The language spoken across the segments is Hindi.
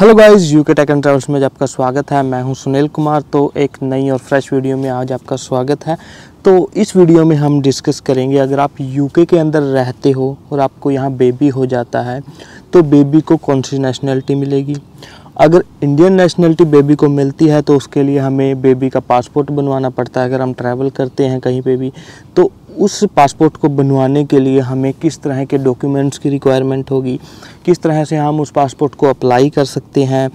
Hello guys, UK tech and travels में आपका स्वागत है। मैं हूं सुनील कुमार। तो एक नई और फ्रेश वीडियो में आज आपका स्वागत है। तो इस वीडियो में हम डिस्कस करेंगे, अगर आप यूके के अंदर रहते हो और आपको यहां बेबी हो जाता है तो बेबी को कौन सी नेशनलिटी मिलेगी। अगर इंडियन नेशनलिटी बेबी को मिलती है तो उसके लिए हमें बेबी का पासपोर्ट बनवाना पड़ता है। अगर हम ट्रैवल करते हैं कहीं पे भी तो उस पासपोर्ट को बनवाने के लिए हमें किस तरह के डॉक्यूमेंट्स की रिक्वायरमेंट होगी, किस तरह से हम उस पासपोर्ट को अप्लाई कर सकते हैं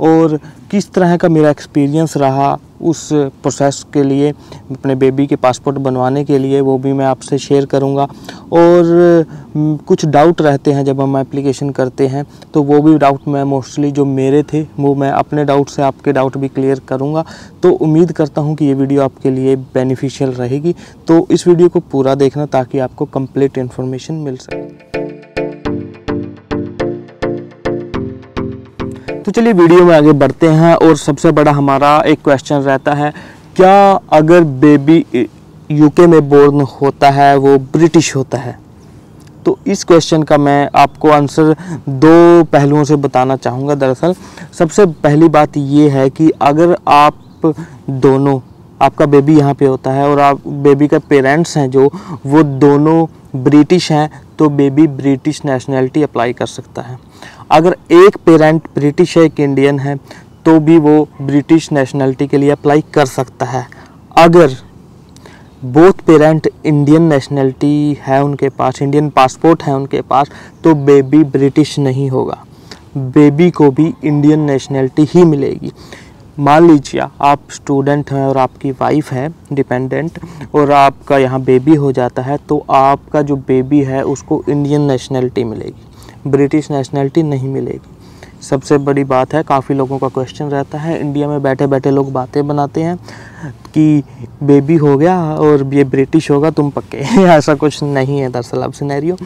और किस तरह का मेरा एक्सपीरियंस रहा उस प्रोसेस के लिए, अपने बेबी के पासपोर्ट बनवाने के लिए, वो भी मैं आपसे शेयर करूंगा। और कुछ डाउट रहते हैं जब हम एप्लीकेशन करते हैं तो वो भी डाउट मैं मोस्टली जो मेरे थे वो मैं अपने डाउट से आपके डाउट भी क्लियर करूंगा। तो उम्मीद करता हूं कि ये वीडियो आपके लिए बेनिफिशियल रहेगी। तो इस वीडियो को पूरा देखना ताकि आपको कंप्लीट इन्फॉर्मेशन मिल सके। तो चलिए वीडियो में आगे बढ़ते हैं। और सबसे बड़ा हमारा एक क्वेश्चन रहता है, क्या अगर बेबी यूके में बोर्न होता है वो ब्रिटिश होता है? तो इस क्वेश्चन का मैं आपको आंसर दो पहलुओं से बताना चाहूँगा। दरअसल सबसे पहली बात ये है कि अगर आप दोनों, आपका बेबी यहाँ पे होता है और आप बेबी का पेरेंट्स हैं जो वो दोनों ब्रिटिश हैं तो बेबी ब्रिटिश नेशनलिटी अप्लाई कर सकता है। अगर एक पेरेंट ब्रिटिश है, एक इंडियन है, तो भी वो ब्रिटिश नेशनलिटी के लिए अप्लाई कर सकता है। अगर बोथ पेरेंट इंडियन नेशनलिटी है उनके पास, इंडियन पासपोर्ट है उनके पास, तो बेबी ब्रिटिश नहीं होगा, बेबी को भी इंडियन नेशनलिटी ही मिलेगी। मान लीजिए आप स्टूडेंट हैं और आपकी वाइफ है डिपेंडेंट और आपका यहाँ बेबी हो जाता है तो आपका जो बेबी है उसको इंडियन नेशनलिटी मिलेगी, ब्रिटिश नेशनलिटी नहीं मिलेगी। सबसे बड़ी बात है, काफ़ी लोगों का क्वेश्चन रहता है, इंडिया में बैठे बैठे लोग बातें बनाते हैं कि बेबी हो गया और ये ब्रिटिश होगा तुम पक्के ऐसा कुछ नहीं है दरअसल अब सिनेरियो।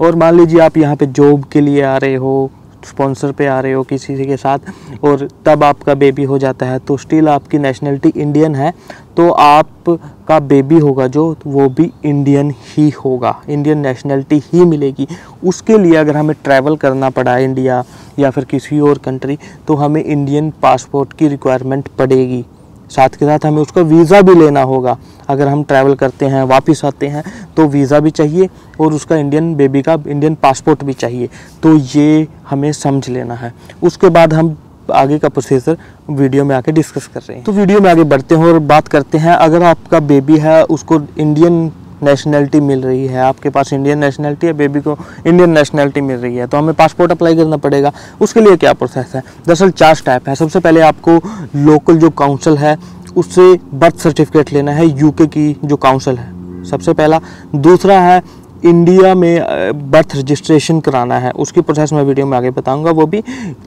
और मान लीजिए आप यहाँ पे जॉब के लिए आ रहे हो, स्पॉन्सर पे आ रहे हो किसी के साथ और तब आपका बेबी हो जाता है तो स्टिल आपकी नेशनलिटी इंडियन है तो आपका बेबी होगा जो वो भी इंडियन ही होगा, इंडियन नेशनलिटी ही मिलेगी। उसके लिए अगर हमें ट्रैवल करना पड़ा इंडिया या फिर किसी और कंट्री तो हमें इंडियन पासपोर्ट की रिक्वायरमेंट पड़ेगी। साथ के साथ हमें उसका वीज़ा भी लेना होगा। अगर हम ट्रैवल करते हैं वापस आते हैं तो वीज़ा भी चाहिए और उसका इंडियन बेबी का इंडियन पासपोर्ट भी चाहिए। तो ये हमें समझ लेना है। उसके बाद हम आगे का प्रोसीजर वीडियो में आके डिस्कस कर रहे हैं। तो वीडियो में आगे बढ़ते हैं और बात करते हैं, अगर आपका बेबी है उसको इंडियन नेशनलिटी मिल रही है, आपके पास इंडियन नेशनलिटी है, बेबी को इंडियन नेशनलिटी मिल रही है तो हमें पासपोर्ट अप्लाई करना पड़ेगा। उसके लिए क्या प्रोसेस है? दरअसल 4 स्टेप है। सबसे पहले आपको लोकल जो काउंसिल है उससे बर्थ सर्टिफिकेट लेना है, यूके की जो काउंसिल है सबसे पहला। दूसरा है इंडिया में बर्थ रजिस्ट्रेशन कराना है, उसकी प्रोसेस मैं वीडियो में आगे बताऊंगा वो भी।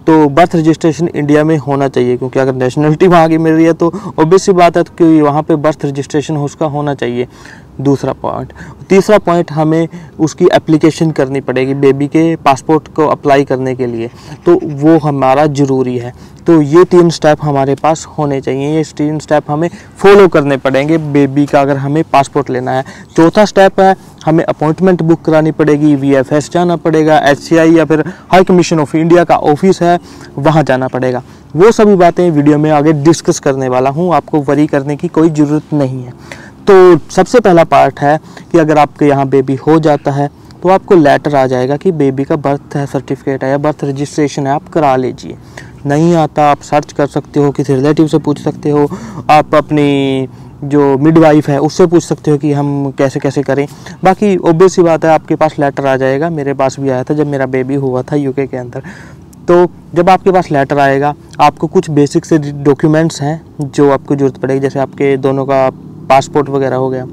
तो बर्थ रजिस्ट्रेशन इंडिया में होना चाहिए क्योंकि अगर नेशनलिटी वहाँ की मिल रही है तो ऑब्वियस सी बात है कि वहाँ पे बर्थ रजिस्ट्रेशन उसका होना चाहिए। दूसरा पॉइंट। तीसरा पॉइंट, हमें उसकी एप्लीकेशन करनी पड़ेगी बेबी के पासपोर्ट को अप्लाई करने के लिए, तो वो हमारा ज़रूरी है। तो ये 3 स्टेप हमारे पास होने चाहिए, ये 3 स्टेप हमें फॉलो करने पड़ेंगे बेबी का अगर हमें पासपोर्ट लेना है। चौथा स्टेप है हमें अपॉइंटमेंट बुक करानी पड़ेगी, VFS जाना पड़ेगा, HCI या फिर हाई कमीशन ऑफ इंडिया का ऑफिस है वहाँ जाना पड़ेगा। वो सभी बातें वीडियो में आगे डिस्कस करने वाला हूँ, आपको वरी करने की कोई ज़रूरत नहीं है। तो सबसे पहला पार्ट है कि अगर आपके यहाँ बेबी हो जाता है तो आपको लेटर आ जाएगा कि बेबी का बर्थ सर्टिफिकेट है या बर्थ रजिस्ट्रेशन है, आप करा लीजिए। नहीं आता आप सर्च कर सकते हो, किसी रिलेटिव से पूछ सकते हो, आप अपनी जो मिडवाइफ है उससे पूछ सकते हो कि हम कैसे कैसे करें। बाकी ऑब्वियस सी बात है आपके पास लेटर आ जाएगा। मेरे पास भी आया था जब मेरा बेबी हुआ था यूके के अंदर। तो जब आपके पास लेटर आएगा आपको कुछ बेसिक से डॉक्यूमेंट्स हैं जो आपको ज़रूरत पड़ेगी, जैसे आपके दोनों का पासपोर्ट वगैरह हो गया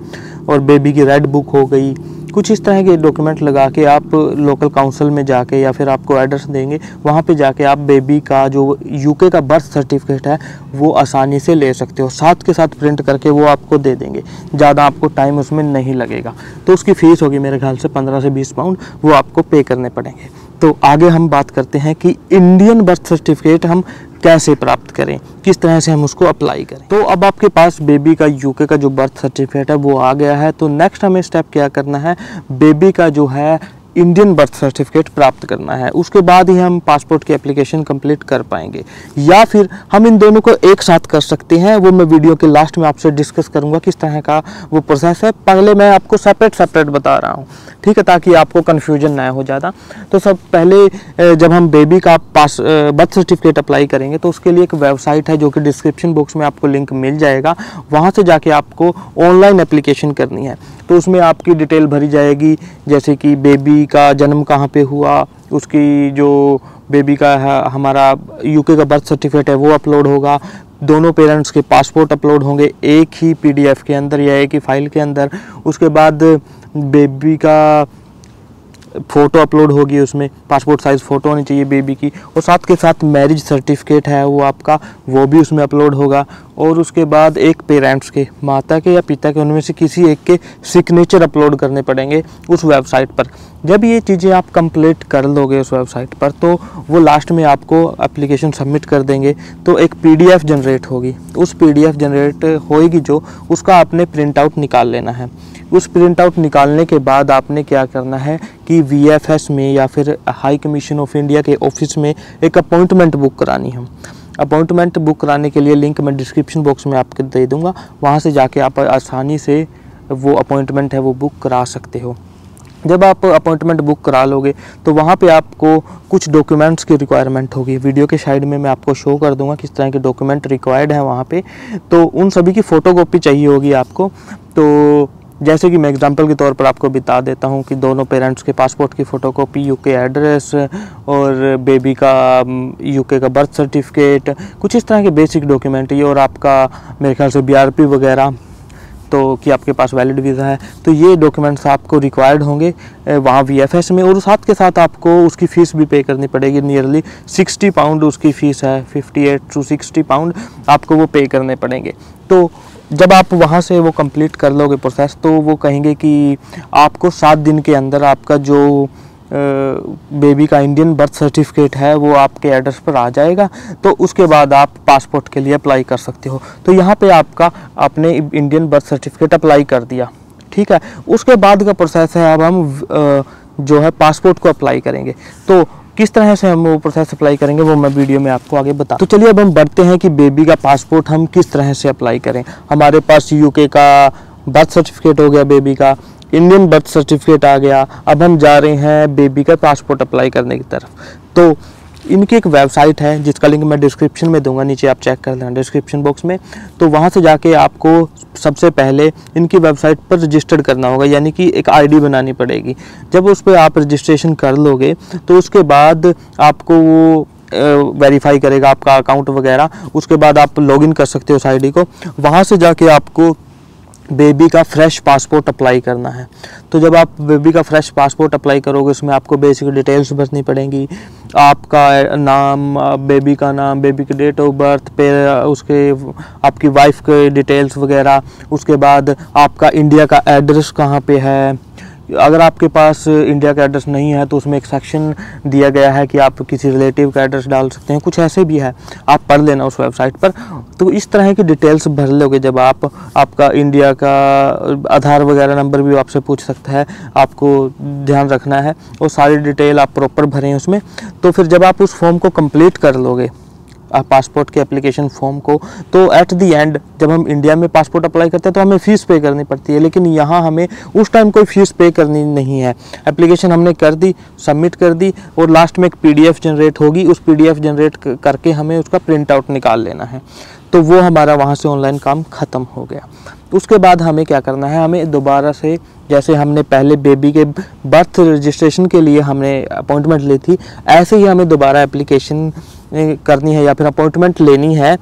और बेबी की रेड बुक हो गई। कुछ इस तरह के डॉक्यूमेंट लगा के आप लोकल काउंसिल में जाके या फिर आपको एड्रेस देंगे वहाँ पे जाके आप बेबी का जो यूके का बर्थ सर्टिफिकेट है वो आसानी से ले सकते हो। साथ के साथ प्रिंट करके वो आपको दे देंगे, ज़्यादा आपको टाइम उसमें नहीं लगेगा। तो उसकी फ़ीस होगी मेरे ख्याल से 15 से 20 पाउंड, वो आपको पे करने पड़ेंगे। तो आगे हम बात करते हैं कि इंडियन बर्थ सर्टिफिकेट हम कैसे प्राप्त करें, किस तरह से हम उसको अप्लाई करें। तो अब आपके पास बेबी का यूके का जो बर्थ सर्टिफिकेट है वो आ गया है। तो नेक्स्ट हमें स्टेप क्या करना है, बेबी का जो है इंडियन बर्थ सर्टिफिकेट प्राप्त करना है। उसके बाद ही हम पासपोर्ट की एप्लीकेशन कंप्लीट कर पाएंगे, या फिर हम इन दोनों को एक साथ कर सकते हैं। वो मैं वीडियो के लास्ट में आपसे डिस्कस करूंगा किस तरह का वो प्रोसेस है। पहले मैं आपको सेपरेट बता रहा हूँ, ठीक है, ताकि आपको कन्फ्यूजन ना हो ज़्यादा। तो सब पहले जब हम बेबी का बर्थ सर्टिफिकेट अप्लाई करेंगे तो उसके लिए एक वेबसाइट है जो कि डिस्क्रिप्शन बॉक्स में आपको लिंक मिल जाएगा। वहाँ से जाके आपको ऑनलाइन एप्लीकेशन करनी है। तो उसमें आपकी डिटेल भरी जाएगी, जैसे कि बेबी का जन्म कहाँ पे हुआ, उसकी जो बेबी का है हमारा यूके का बर्थ सर्टिफिकेट है वो अपलोड होगा, दोनों पेरेंट्स के पासपोर्ट अपलोड होंगे एक ही पीडीएफ के अंदर या एक ही फाइल के अंदर। उसके बाद बेबी का फ़ोटो अपलोड होगी, उसमें पासपोर्ट साइज़ फ़ोटो होनी चाहिए बेबी की, और साथ के साथ मैरिज सर्टिफिकेट है वो आपका, वो भी उसमें अपलोड होगा। और उसके बाद एक पेरेंट्स के, माता के या पिता के, उनमें से किसी एक के सिग्नेचर अपलोड करने पड़ेंगे उस वेबसाइट पर। जब ये चीज़ें आप कंप्लीट कर लोगे उस वेबसाइट पर, तो वो लास्ट में आपको एप्लीकेशन सबमिट कर देंगे तो एक पीडीएफ जनरेट होगी। उस पीडीएफ जनरेट होएगी जो, उसका आपने प्रिंट आउट निकाल लेना है। उस प्रिंट आउट निकालने के बाद आपने क्या करना है कि वीएफएस में या फिर हाई कमीशन ऑफ इंडिया के ऑफिस में एक अपॉइंटमेंट बुक करानी है। अपॉइंटमेंट बुक कराने के लिए लिंक मैं डिस्क्रिप्शन बॉक्स में आपको दे दूंगा, वहाँ से जाके आप आसानी से वो अपॉइंटमेंट है वो बुक करा सकते हो। जब आप अपॉइंटमेंट बुक करा लोगे तो वहाँ पे आपको कुछ डॉक्यूमेंट्स की रिक्वायरमेंट होगी। वीडियो के साइड में मैं आपको शो कर दूंगा किस तरह के डॉक्यूमेंट रिक्वायर्ड है वहाँ पे। तो उन सभी की फ़ोटोकॉपी चाहिए होगी आपको। तो जैसे कि मैं एग्जांपल के तौर पर आपको बता देता हूँ कि दोनों पेरेंट्स के पासपोर्ट की फ़ोटोकॉपी, यूके एड्रेस और बेबी का यूके का बर्थ सर्टिफिकेट, कुछ इस तरह के बेसिक डॉक्यूमेंट ये, और आपका मेरे ख्याल से बीआरपी वगैरह, तो कि आपके पास वैलिड वीज़ा है। तो ये डॉक्यूमेंट्स आपको रिक्वायर्ड होंगे वहाँ वीएफएस में। और साथ के साथ आपको उसकी फ़ीस भी पे करनी पड़ेगी, नियरली 60 पाउंड उसकी फ़ीस है, 58 to 60 पाउंड आपको वो पे करने पड़ेंगे। तो जब आप वहाँ से वो कंप्लीट कर लोगे प्रोसेस, तो वो कहेंगे कि आपको 7 दिन के अंदर आपका जो बेबी का इंडियन बर्थ सर्टिफिकेट है वो आपके एड्रेस पर आ जाएगा। तो उसके बाद आप पासपोर्ट के लिए अप्लाई कर सकते हो। तो यहाँ पे आपका आपने इंडियन बर्थ सर्टिफिकेट अप्लाई कर दिया, ठीक है। उसके बाद का प्रोसेस है, अब हम जो है पासपोर्ट को अप्लाई करेंगे। तो किस तरह से हम वो प्रोसेस अप्लाई करेंगे वो मैं वीडियो में आपको आगे बता। तो चलिए अब हम बढ़ते हैं कि बेबी का पासपोर्ट हम किस तरह से अप्लाई करें। हमारे पास यूके का बर्थ सर्टिफिकेट हो गया, बेबी का इंडियन बर्थ सर्टिफिकेट आ गया। अब हम जा रहे हैं बेबी का पासपोर्ट अप्लाई करने की तरफ। तो इनकी एक वेबसाइट है जिसका लिंक मैं डिस्क्रिप्शन में दूंगा, नीचे आप चेक कर लेना डिस्क्रिप्शन बॉक्स में। तो वहाँ से जाके आपको सबसे पहले इनकी वेबसाइट पर रजिस्टर्ड करना होगा, यानी कि एक आईडी बनानी पड़ेगी। जब उस पर आप रजिस्ट्रेशन कर लोगे तो उसके बाद आपको वो वेरीफाई करेगा आपका अकाउंट वगैरह। उसके बाद आप लॉगिन कर सकते हो उस आईडी को। वहाँ से जाके आपको बेबी का फ्रेश पासपोर्ट अप्लाई करना है। तो जब आप बेबी का फ्रेश पासपोर्ट अप्लाई करोगे उसमें आपको बेसिक डिटेल्स भरनी पड़ेंगी, आपका नाम, बेबी का नाम, बेबी की डेट ऑफ बर्थ पे, उसके आपकी वाइफ के डिटेल्स वगैरह। उसके बाद आपका इंडिया का एड्रेस कहाँ पे है। अगर आपके पास इंडिया का एड्रेस नहीं है तो उसमें एक सेक्शन दिया गया है कि आप किसी रिलेटिव का एड्रेस डाल सकते हैं, कुछ ऐसे भी है, आप पढ़ लेना उस वेबसाइट पर। तो इस तरह की डिटेल्स भर लोगे जब आप, आपका इंडिया का आधार वगैरह नंबर भी आपसे पूछ सकता है, आपको ध्यान रखना है, और सारी डिटेल आप प्रॉपर भरें उसमें। तो फिर जब आप उस फॉर्म को कंप्लीट कर लोगे पासपोर्ट के एप्लीकेशन फॉर्म को, तो एट दी एंड जब हम इंडिया में पासपोर्ट अप्लाई करते हैं तो हमें फ़ीस पे करनी पड़ती है, लेकिन यहाँ हमें उस टाइम कोई फ़ीस पे करनी नहीं है। एप्लीकेशन हमने कर दी, सबमिट कर दी, और लास्ट में एक पीडीएफ जनरेट होगी। उस पीडीएफ जनरेट करके हमें उसका प्रिंट आउट निकाल लेना है। तो वो हमारा वहाँ से ऑनलाइन काम ख़त्म हो गया। उसके बाद हमें क्या करना है, हमें दोबारा से, जैसे हमने पहले बेबी के बर्थ रजिस्ट्रेशन के लिए हमने अपॉइंटमेंट ली थी, ऐसे ही हमें दोबारा एप्लीकेशन करनी है या फिर अपॉइंटमेंट लेनी है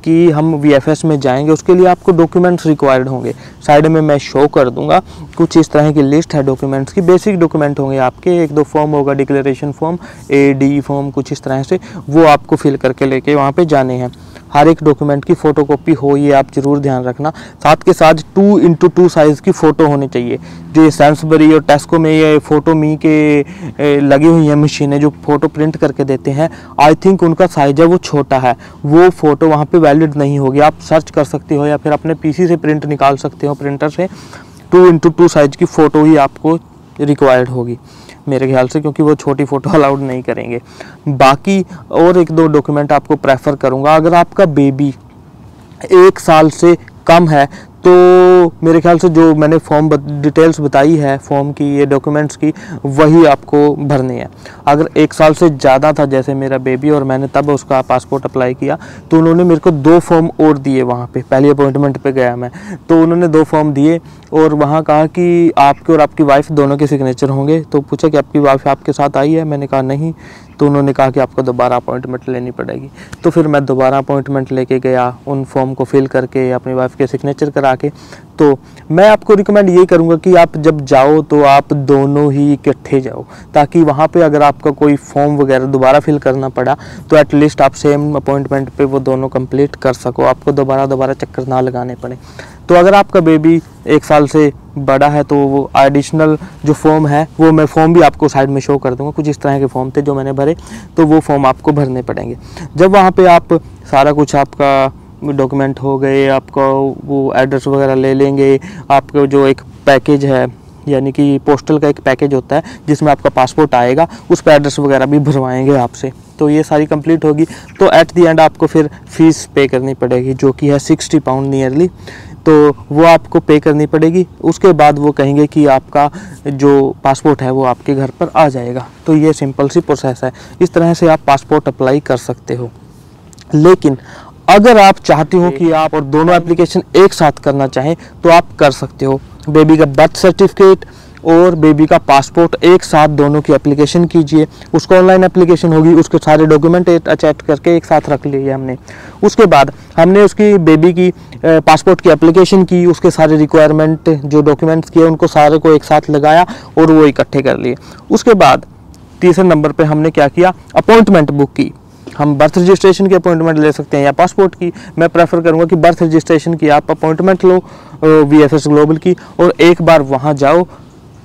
कि हम वीएफएस में जाएंगे। उसके लिए आपको डॉक्यूमेंट्स रिक्वायर्ड होंगे, साइड में मैं शो कर दूंगा। कुछ इस तरह की लिस्ट है डॉक्यूमेंट्स की, बेसिक डॉक्यूमेंट होंगे आपके, 1-2 फॉर्म होगा, डिक्लेरेशन फॉर्म, AD फॉर्म, कुछ इस तरह से, वो आपको फिल करके लेके वहाँ पे जाने हैं। हर एक डॉक्यूमेंट की फ़ोटोकॉपी हो, ये आप ज़रूर ध्यान रखना। साथ के साथ 2x2 साइज़ की फ़ोटो होनी चाहिए। जो ये सेंसबरी और टेस्को में ये फ़ोटो मी के लगी हुई हैं मशीनें जो फ़ोटो प्रिंट करके देते हैं, आई थिंक उनका साइज़ है वो छोटा है, वो फ़ोटो वहाँ पे वैलिड नहीं होगी। आप सर्च कर सकते हो या फिर अपने PC से प्रिंट निकाल सकते हो प्रिंटर से। 2x2 साइज़ की फ़ोटो ही आपको रिक्वायर्ड होगी। मेरे ख्याल से, क्योंकि वो छोटी फ़ोटो अलाउड नहीं करेंगे। बाकी और एक दो डॉक्यूमेंट आपको प्रेफर करूँगा। अगर आपका बेबी 1 साल से कम है तो मेरे ख्याल से जो मैंने फॉर्म डिटेल्स बताई है फॉर्म की, ये डॉक्यूमेंट्स की, वही आपको भरनी है। अगर 1 साल से ज़्यादा था जैसे मेरा बेबी और मैंने तब उसका पासपोर्ट अप्लाई किया, तो उन्होंने मेरे को 2 फॉर्म और दिए वहाँ पे। पहली अपॉइंटमेंट पे गया मैं, तो उन्होंने 2 फॉर्म दिए और वहाँ कहा कि आपके और आपकी वाइफ दोनों के सिग्नेचर होंगे। तो पूछा कि आपकी वाइफ आपके साथ आई है? मैंने कहा नहीं। तो उन्होंने कहा कि आपको दोबारा अपॉइंटमेंट लेनी पड़ेगी। तो फिर मैं दोबारा अपॉइंटमेंट लेके गया, उन फॉर्म को फिल करके अपनी वाइफ के सिग्नेचर करा के। तो मैं आपको रिकमेंड ये करूँगा कि आप जब जाओ तो आप दोनों ही इकट्ठे जाओ, ताकि वहाँ पे अगर आपका कोई फॉर्म वगैरह दोबारा फिल करना पड़ा तो एटलीस्ट आप सेम अपॉइंटमेंट पे वो दोनों कंप्लीट कर सको, आपको दोबारा चक्कर ना लगाने पड़े। तो अगर आपका बेबी 1 साल से बड़ा है तो वो एडिशनल जो फॉर्म है, वो मैं फॉर्म भी आपको साइड में शो कर दूंगा। कुछ इस तरह के फॉर्म थे जो मैंने भरे, तो वो फॉर्म आपको भरने पड़ेंगे। जब वहाँ पे आप सारा कुछ आपका डॉक्यूमेंट हो गए, आपका वो एड्रेस वगैरह ले लेंगे, आपका जो एक पैकेज है यानी कि पोस्टल का एक पैकेज होता है जिसमें आपका पासपोर्ट आएगा, उस पर एड्रेस वगैरह भी भरवाएंगे आपसे। तो ये सारी कंप्लीट होगी तो एट द एंड आपको फिर फीस पे करनी पड़ेगी, जो कि है 60 पाउंड नियरली। तो वो आपको पे करनी पड़ेगी। उसके बाद वो कहेंगे कि आपका जो पासपोर्ट है वो आपके घर पर आ जाएगा। तो ये सिंपल सी प्रोसेस है। इस तरह से आप पासपोर्ट अप्लाई कर सकते हो। लेकिन अगर आप चाहते हो कि आप और दोनों एप्लीकेशन एक साथ करना चाहें तो आप कर सकते हो। बेबी का बर्थ सर्टिफिकेट और बेबी का पासपोर्ट एक साथ दोनों की एप्लीकेशन कीजिए। उसको ऑनलाइन एप्लीकेशन होगी, उसके सारे डॉक्यूमेंट अटैच करके एक साथ रख लिए हमने। उसके बाद हमने उसकी बेबी की पासपोर्ट की एप्लीकेशन की, उसके सारे रिक्वायरमेंट जो डॉक्यूमेंट्स किए उनको सारे को एक साथ लगाया और वो इकट्ठे कर लिए। उसके बाद तीसरे नंबर पे हमने क्या किया, अपॉइंटमेंट बुक की। हम बर्थ रजिस्ट्रेशन की अपॉइंटमेंट ले सकते हैं या पासपोर्ट की। मैं प्रेफर करूंगा कि बर्थ रजिस्ट्रेशन की आप अपॉइंटमेंट लो VFS ग्लोबल की, और एक बार वहां जाओ।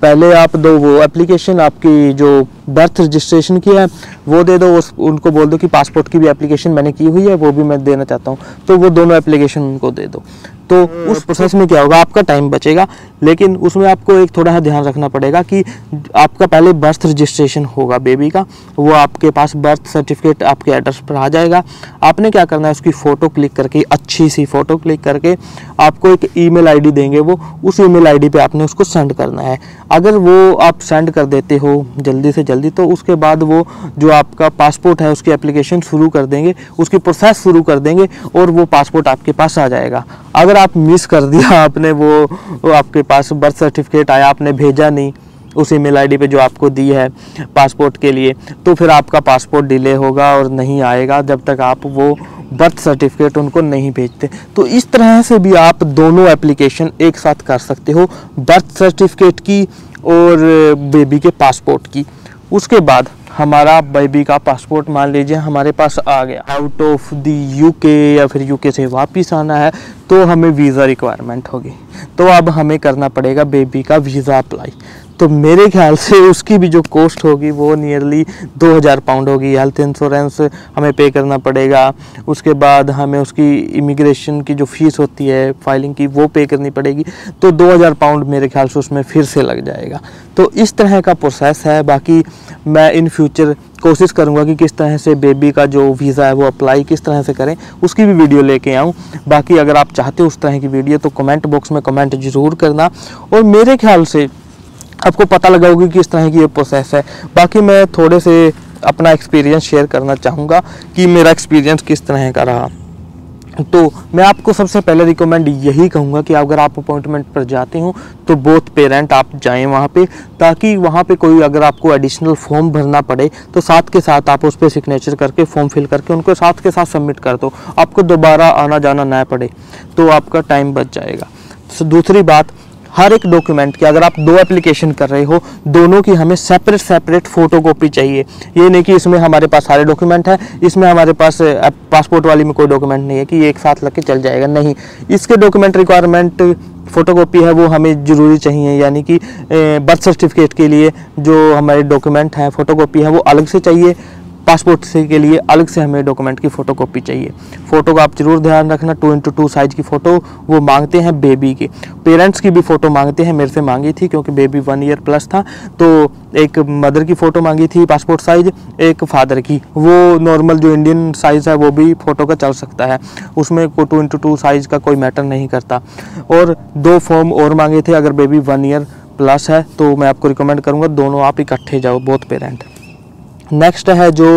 पहले आप दो वो एप्लीकेशन, आपकी जो बर्थ रजिस्ट्रेशन की है वो दे दो, उनको बोल दो कि पासपोर्ट की भी एप्लीकेशन मैंने की हुई है, वो भी मैं देना चाहता हूँ, तो वो दोनों एप्लीकेशन उनको दे दो। तो उस प्रोसेस में क्या होगा, आपका टाइम बचेगा। लेकिन उसमें आपको एक थोड़ा सा ध्यान रखना पड़ेगा कि आपका पहले बर्थ रजिस्ट्रेशन होगा बेबी का, वो आपके पास बर्थ सर्टिफिकेट आपके एड्रेस पर आ जाएगा। आपने क्या करना है, उसकी फ़ोटो क्लिक करके, अच्छी सी फ़ोटो क्लिक करके आपको एक ईमेल आईडी देंगे वो, उस ईमेल आईडी पे आपने उसको सेंड करना है। अगर वो आप सेंड कर देते हो जल्दी से जल्दी, तो उसके बाद वो जो आपका पासपोर्ट है उसकी एप्लीकेशन शुरू कर देंगे, उसकी प्रोसेस शुरू कर देंगे और वो पासपोर्ट आपके पास आ जाएगा। अगर आप मिस कर दिया, आपने वो आपके पास बर्थ सर्टिफिकेट आया, आपने भेजा नहीं उस ईमेल आईडी पे जो आपको दी है पासपोर्ट के लिए, तो फिर आपका पासपोर्ट डिले होगा और नहीं आएगा जब तक आप वो बर्थ सर्टिफिकेट उनको नहीं भेजते। तो इस तरह से भी आप दोनों एप्लीकेशन एक साथ कर सकते हो, बर्थ सर्टिफिकेट की और बेबी के पासपोर्ट की। उसके बाद हमारा बेबी का पासपोर्ट मान लीजिए हमारे पास आ गया, आउट ऑफ द यूके या फिर यूके से वापस आना है तो हमें वीज़ा रिक्वायरमेंट होगी। तो अब हमें करना पड़ेगा बेबी का वीज़ा अप्लाई। तो मेरे ख्याल से उसकी भी जो कॉस्ट होगी वो नियरली 2000 पाउंड होगी। हेल्थ इंश्योरेंस हमें पे करना पड़ेगा, उसके बाद हमें उसकी इमिग्रेशन की जो फ़ीस होती है फाइलिंग की वो पे करनी पड़ेगी। तो 2000 पाउंड मेरे ख्याल से उसमें फिर से लग जाएगा। तो इस तरह का प्रोसेस है। बाकी मैं इन फ्यूचर कोशिश करूंगा कि किस तरह से बेबी का जो वीज़ा है वो अप्लाई किस तरह से करें, उसकी भी वीडियो लेके आऊँ। बाकी अगर आप चाहते हो उस तरह की वीडियो तो कमेंट बॉक्स में कमेंट ज़रूर करना। और मेरे ख्याल से आपको पता लगा होगा कि किस तरह की ये प्रोसेस है। बाकी मैं थोड़े से अपना एक्सपीरियंस शेयर करना चाहूँगा कि मेरा एक्सपीरियंस किस तरह का रहा। तो मैं आपको सबसे पहले रिकमेंड यही कहूँगा कि अगर आप अपॉइंटमेंट पर जाते हो तो बोथ पेरेंट आप जाएं वहाँ पे, ताकि वहाँ पे कोई अगर आपको एडिशनल फॉर्म भरना पड़े तो साथ के साथ आप उस पर सिग्नेचर करके फॉर्म फिल करके उनको साथ के साथ सबमिट कर दो, आपको दोबारा आना जाना ना पड़े, तो आपका टाइम बच जाएगा। दूसरी बात, हर एक डॉक्यूमेंट की अगर आप 2 एप्लीकेशन कर रहे हो, दोनों की हमें सेपरेट फ़ोटोकॉपी चाहिए। ये नहीं कि इसमें हमारे पास सारे डॉक्यूमेंट हैं, इसमें हमारे पास पासपोर्ट वाली में कोई डॉक्यूमेंट नहीं है कि एक साथ लग के चल जाएगा, नहीं। इसके डॉक्यूमेंट रिक्वायरमेंट फ़ोटोकॉपी है वो हमें ज़रूरी चाहिए, यानी कि बर्थ सर्टिफिकेट के लिए जो हमारे डॉक्यूमेंट हैं फ़ोटोकॉपी है वो अलग से चाहिए, पासपोर्ट से के लिए अलग से हमें डॉक्यूमेंट की फ़ोटोकॉपी चाहिए। फ़ोटो का आप ज़रूर ध्यान रखना, 2x2 साइज़ की फ़ोटो वो मांगते हैं। बेबी की, पेरेंट्स की भी फ़ोटो मांगते हैं, मेरे से मांगी थी क्योंकि बेबी 1 ईयर प्लस था। तो एक मदर की फ़ोटो मांगी थी पासपोर्ट साइज़, एक फादर की, वो नॉर्मल जो इंडियन साइज़ है वो भी फ़ोटो का चल सकता है, उसमें 2x2 साइज़ का कोई मैटर नहीं करता। और 2 फॉर्म और मांगे थे। अगर बेबी 1 ईयर प्लस है तो मैं आपको रिकमेंड करूँगा दोनों आप इकट्ठे जाओ, बोथ पेरेंट। नेक्स्ट है जो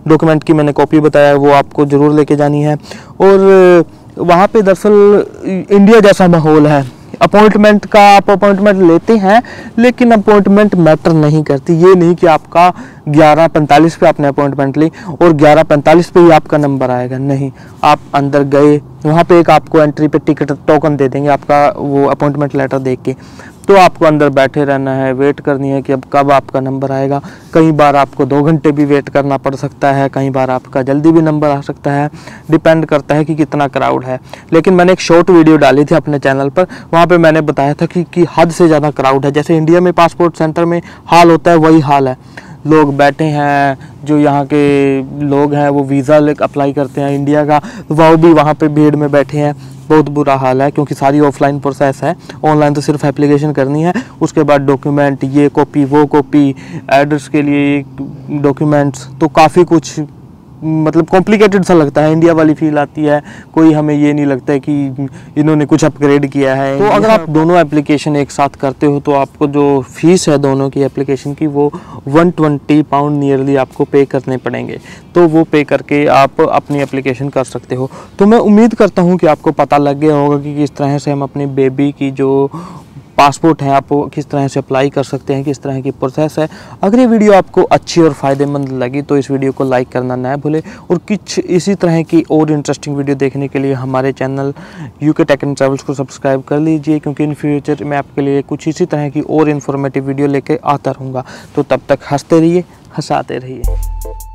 डॉक्यूमेंट की मैंने कॉपी बताया वो आपको ज़रूर लेके जानी है। और वहाँ पे दरअसल इंडिया जैसा माहौल है, अपॉइंटमेंट का आप अपॉइंटमेंट लेते हैं लेकिन अपॉइंटमेंट मैटर नहीं करती। ये नहीं कि आपका 11:45 पे आपने अपॉइंटमेंट ली और 11:45 पे ही आपका नंबर आएगा, नहीं। आप अंदर गए, वहाँ पे एक आपको एंट्री पे टिकट टोकन दे देंगे आपका वो अपॉइंटमेंट लेटर देख के, तो आपको अंदर बैठे रहना है, वेट करनी है कि अब कब आपका नंबर आएगा। कई बार आपको 2 घंटे भी वेट करना पड़ सकता है, कई बार आपका जल्दी भी नंबर आ सकता है, डिपेंड करता है कि कितना क्राउड है। लेकिन मैंने एक शॉर्ट वीडियो डाली थी अपने चैनल पर, वहाँ पे मैंने बताया था कि हद से ज़्यादा क्राउड है। जैसे इंडिया में पासपोर्ट सेंटर में हाल होता है वही हाल है, लोग बैठे हैं, जो यहाँ के लोग हैं वो वीज़ा अप्लाई करते हैं इंडिया का, वो भी वहाँ पे भीड़ में बैठे हैं। बहुत बुरा हाल है क्योंकि सारी ऑफलाइन प्रोसेस है, ऑनलाइन तो सिर्फ एप्लीकेशन करनी है, उसके बाद डॉक्यूमेंट, ये कॉपी वो कॉपी, एड्रेस के लिए डॉक्यूमेंट्स, तो काफ़ी कुछ मतलब कॉम्प्लिकेटेड सा लगता है। इंडिया वाली फील आती है, कोई हमें ये नहीं लगता है कि इन्होंने कुछ अपग्रेड किया है। तो अगर आप दोनों एप्लीकेशन एक साथ करते हो तो आपको जो फीस है दोनों की एप्लीकेशन की वो 120 पाउंड नियरली आपको पे करने पड़ेंगे। तो वो पे करके आप अपनी एप्लीकेशन कर सकते हो। तो मैं उम्मीद करता हूँ कि आपको पता लग गया होगा कि किस तरह से हम अपनी बेबी की जो पासपोर्ट है आप किस तरह से अप्लाई कर सकते हैं, किस तरह की प्रोसेस है। अगर ये वीडियो आपको अच्छी और फ़ायदेमंद लगी तो इस वीडियो को लाइक करना ना भूलें और कुछ इसी तरह की और इंटरेस्टिंग वीडियो देखने के लिए हमारे channel UK tech and travels को सब्सक्राइब कर लीजिए, क्योंकि इन फ्यूचर मैं आपके लिए कुछ इसी तरह की और इन्फॉर्मेटिव वीडियो लेके आता रहूँगा। तो तब तक हंसते रहिए, हंसाते रहिए।